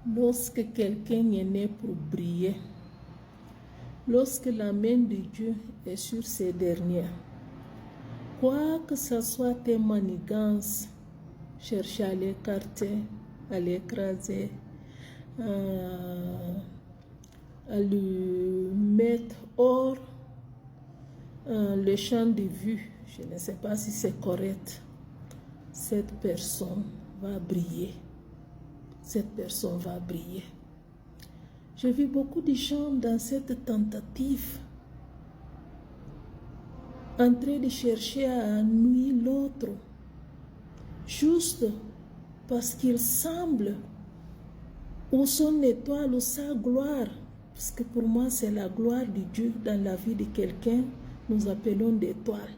Lorsque quelqu'un est né pour briller, lorsque la main de Dieu est sur ces derniers, quoi que ce soit tes manigances, chercher à l'écarter, à l'écraser, à le mettre hors le champ de vue, je ne sais pas si c'est correct, cette personne va briller. Cette personne va briller. J'ai vu beaucoup de gens dans cette tentative en train de chercher à nuire l'autre, juste parce qu'il semble, ou son étoile, ou sa gloire, parce que pour moi c'est la gloire de Dieu dans la vie de quelqu'un, nous appelons d'étoile,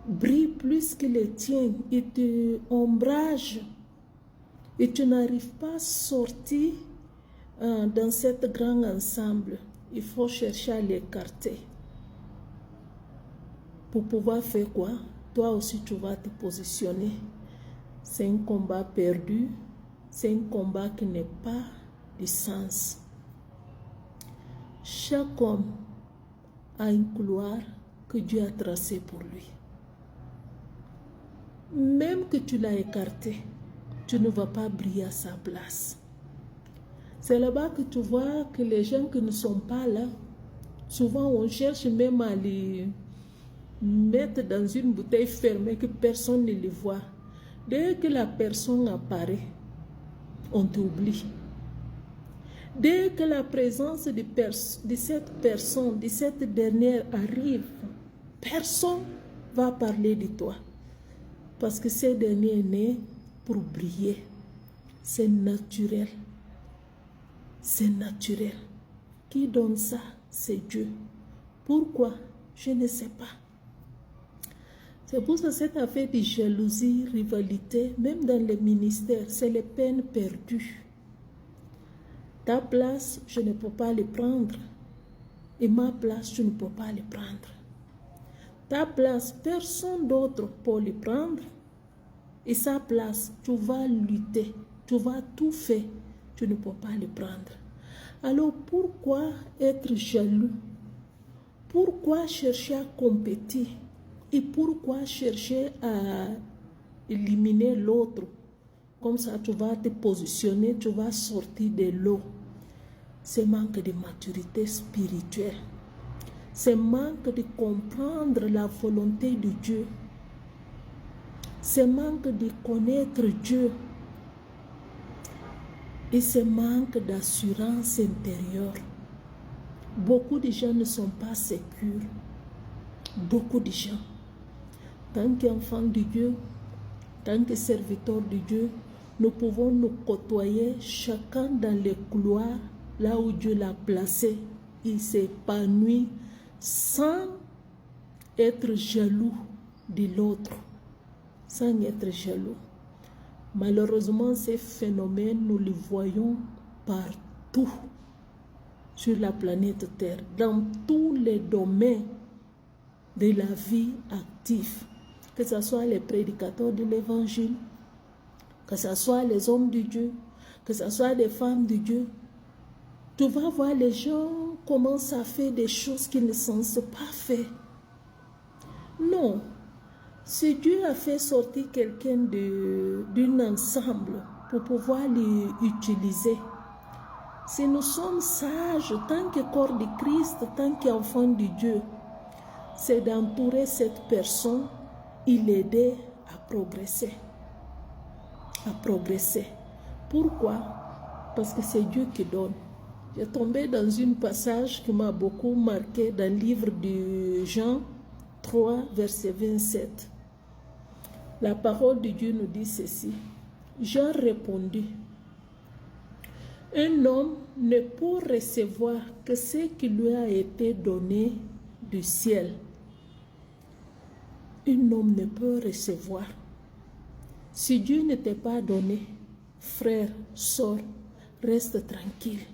brille plus que les tiens, et te ombrage, et tu n'arrives pas à sortir dans cet grand ensemble. Il faut chercher à l'écarter. Pour pouvoir faire quoi? Toi aussi tu vas te positionner. C'est un combat perdu. C'est un combat qui n'est pas de sens. Chaque homme a une couloir que Dieu a tracée pour lui. Même que tu l'as écarté, tu ne vas pas briller à sa place. C'est là-bas que tu vois que les gens qui ne sont pas là, souvent on cherche même à les mettre dans une bouteille fermée que personne ne les voit. Dès que la personne apparaît, on t'oublie. Dès que la présence de cette personne, de cette dernière arrive, personne ne va parler de toi. Parce que ce dernier est né pour briller. C'est naturel. C'est naturel. Qui donne ça? C'est Dieu. Pourquoi? Je ne sais pas. C'est pour ça cette affaire de jalousie, rivalité, même dans les ministères, c'est les peines perdues. Ta place, je ne peux pas les prendre. Et ma place, je ne peux pas les prendre. Ta place, personne d'autre peut les prendre. Et sa place, tu vas lutter. Tu vas tout faire. Tu ne peux pas les prendre. Alors pourquoi être jaloux? Pourquoi chercher à compétir? Et pourquoi chercher à éliminer l'autre? Comme ça, tu vas te positionner, tu vas sortir de l'eau. C'est manque de maturité spirituelle. C'est manque de comprendre la volonté de Dieu. C'est manque de connaître Dieu. Et c'est manque d'assurance intérieure. Beaucoup de gens ne sont pas sécures. Beaucoup de gens. Tant qu'enfants de Dieu, tant que serviteurs de Dieu, nous pouvons nous côtoyer chacun dans les couloirs, là où Dieu l'a placé. Il s'épanouit sans être jaloux de l'autre. Sans être jaloux. Malheureusement, ces phénomènes, nous les voyons partout sur la planète Terre, dans tous les domaines de la vie active, que ce soit les prédicateurs de l'évangile, que ce soit les hommes de Dieu, que ce soit les femmes de Dieu. Tu vas voir les gens commencent à faire des choses qu'ils ne sont pas faire. Non. Si Dieu a fait sortir quelqu'un d'un ensemble pour pouvoir l'utiliser, si nous sommes sages, tant que corps de Christ, tant qu'enfants de Dieu, c'est d'entourer cette personne et l'aider à progresser. À progresser. Pourquoi? Parce que c'est Dieu qui donne. J'ai tombé dans un passage qui m'a beaucoup marqué dans le livre de Jean 3, verset 27. La parole de Dieu nous dit ceci. Jean répondit, un homme ne peut recevoir que ce qui lui a été donné du ciel. Un homme ne peut recevoir. Si Dieu ne t'est pas donné, frère, sœur, reste tranquille.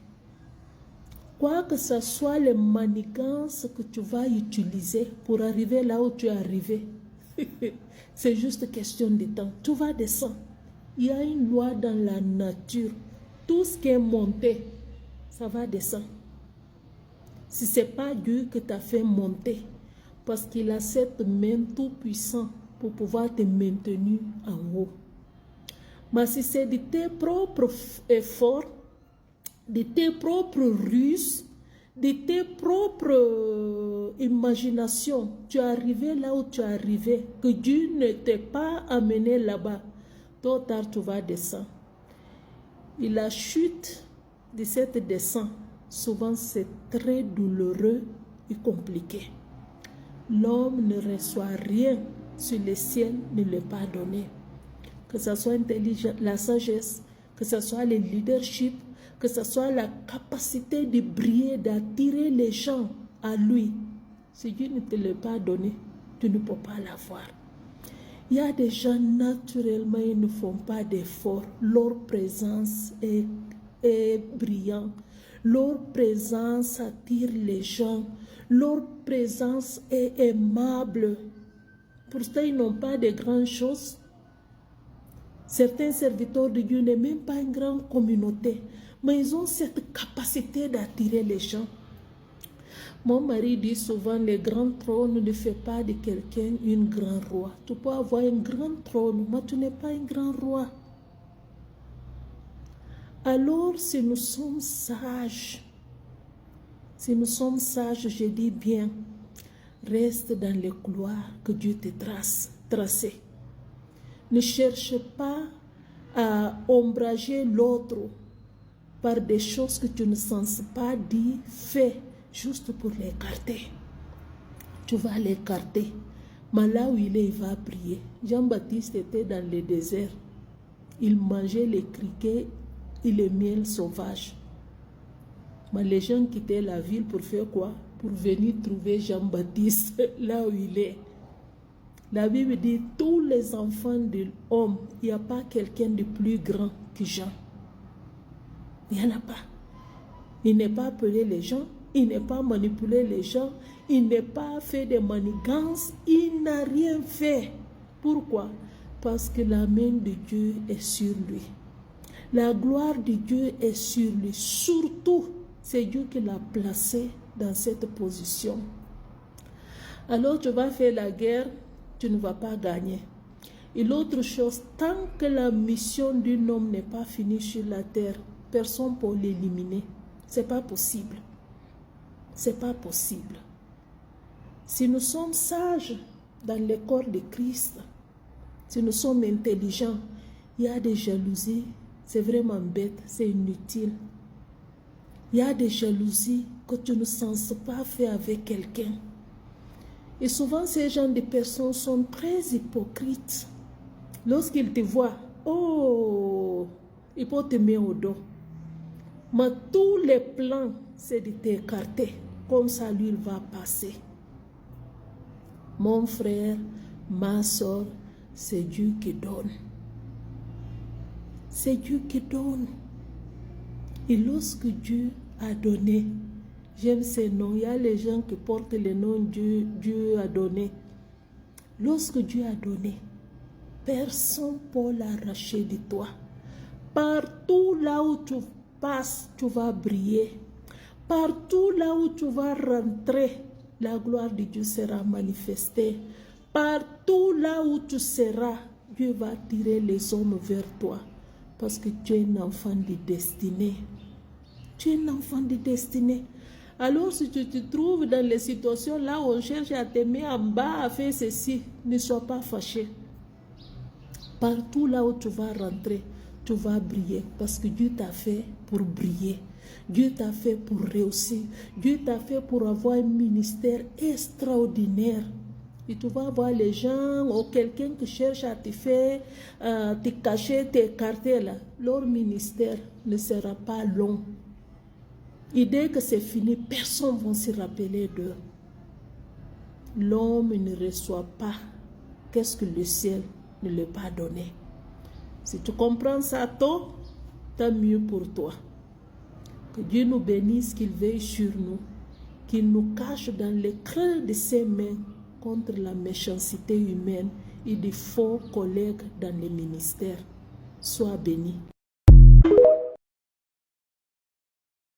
Quoi que ce soit les manigances que tu vas utiliser pour arriver là où tu es arrivé, c'est juste question de temps. Tu vas descendre. Il y a une loi dans la nature. tout ce qui est monté, ça va descendre. Si ce n'est pas Dieu qui t'a fait monter, parce qu'il a cette main tout puissante pour pouvoir te maintenir en haut. Mais si c'est de tes propres efforts, de tes propres ruses, de tes propres imaginations, tu es arrivé là où tu es arrivé, que Dieu ne t'ait pas amené là-bas, tôt ou tard tu vas descendre. Et la chute de cette descente, souvent c'est très douloureux et compliqué. L'homme ne reçoit rien sur le ciel, ne l'est pas donné. Que ce soit la sagesse, que ce soit le leadership, que ce soit la capacité de briller, d'attirer les gens à lui. Si Dieu ne te l'a pas donné, tu ne peux pas l'avoir. Il y a des gens, naturellement, ils ne font pas d'efforts. Leur présence est brillante. Leur présence attire les gens. Leur présence est aimable. Pourtant, ils n'ont pas de grandes choses. Certains serviteurs de Dieu n'ont même pas une grande communauté, mais ils ont cette capacité d'attirer les gens. Mon mari dit souvent, le grand trône ne fait pas de quelqu'un un grand roi. Tu peux avoir un grand trône, mais tu n'es pas un grand roi. Alors, si nous sommes sages, je dis bien, reste dans les couloirs que Dieu te tracé. Ne cherche pas à ombrager l'autre par des choses que tu ne sens pas dire, fais juste pour l'écarter. Tu vas l'écarter. Mais là où il est, il va prier. Jean-Baptiste était dans le désert. Il mangeait les criquets et le miel sauvage. Mais les gens quittaient la ville pour faire quoi? Pour venir trouver Jean-Baptiste là où il est. La Bible dit, tous les enfants de l'homme, il n'y a pas quelqu'un de plus grand que Jean. Il n'y en a pas. Il n'est pas appelé les gens, il n'est pas manipulé les gens, il n'est pas fait de manigances, il n'a rien fait. Pourquoi? Parce que la main de Dieu est sur lui. La gloire de Dieu est sur lui. Surtout, c'est Dieu qui l'a placé dans cette position. Alors tu vas faire la guerre, tu ne vas pas gagner. Et l'autre chose, tant que la mission d'un homme n'est pas finie sur la terre, personne ne peut l'éliminer. Ce n'est pas possible. Ce n'est pas possible. Si nous sommes sages dans le corps de Christ, si nous sommes intelligents, il y a des jalousies, c'est vraiment bête, c'est inutile. Il y a des jalousies que tu ne sens pas faire avec quelqu'un. Et souvent, ces gens de personnes sont très hypocrites. Lorsqu'ils te voient, oh, ils peuvent te mettre au dos. Mais tous les plans, c'est de t'écarter. Comme ça, lui, il va passer. Mon frère, ma soeur, c'est Dieu qui donne. C'est Dieu qui donne. Et lorsque Dieu a donné, j'aime ces noms. Il y a les gens qui portent les noms Dieu a donné. Lorsque Dieu a donné, personne ne peut l'arracher de toi. Partout là où tu passes, tu vas briller. Partout là où tu vas rentrer, la gloire de Dieu sera manifestée. Partout là où tu seras, Dieu va tirer les hommes vers toi. Parce que tu es un enfant de destinée. Tu es un enfant de destinée. Alors si tu te trouves dans les situations là où on cherche à te mettre en bas, à faire ceci, ne sois pas fâché. Partout là où tu vas rentrer, tu vas briller. Parce que Dieu t'a fait pour briller. Dieu t'a fait pour réussir. Dieu t'a fait pour avoir un ministère extraordinaire. Et tu vas voir les gens ou quelqu'un qui cherche à te faire, te cacher, t'écarter là. Leur ministère ne sera pas long. Et dès que c'est fini, personne ne va se rappeler d'eux. L'homme ne reçoit pas qu'est-ce que le ciel ne lui a pas donné. Si tu comprends ça tôt, tant mieux pour toi. Que Dieu nous bénisse, qu'il veille sur nous, qu'il nous cache dans les creux de ses mains contre la méchanceté humaine et des faux collègues dans les ministères. Sois béni.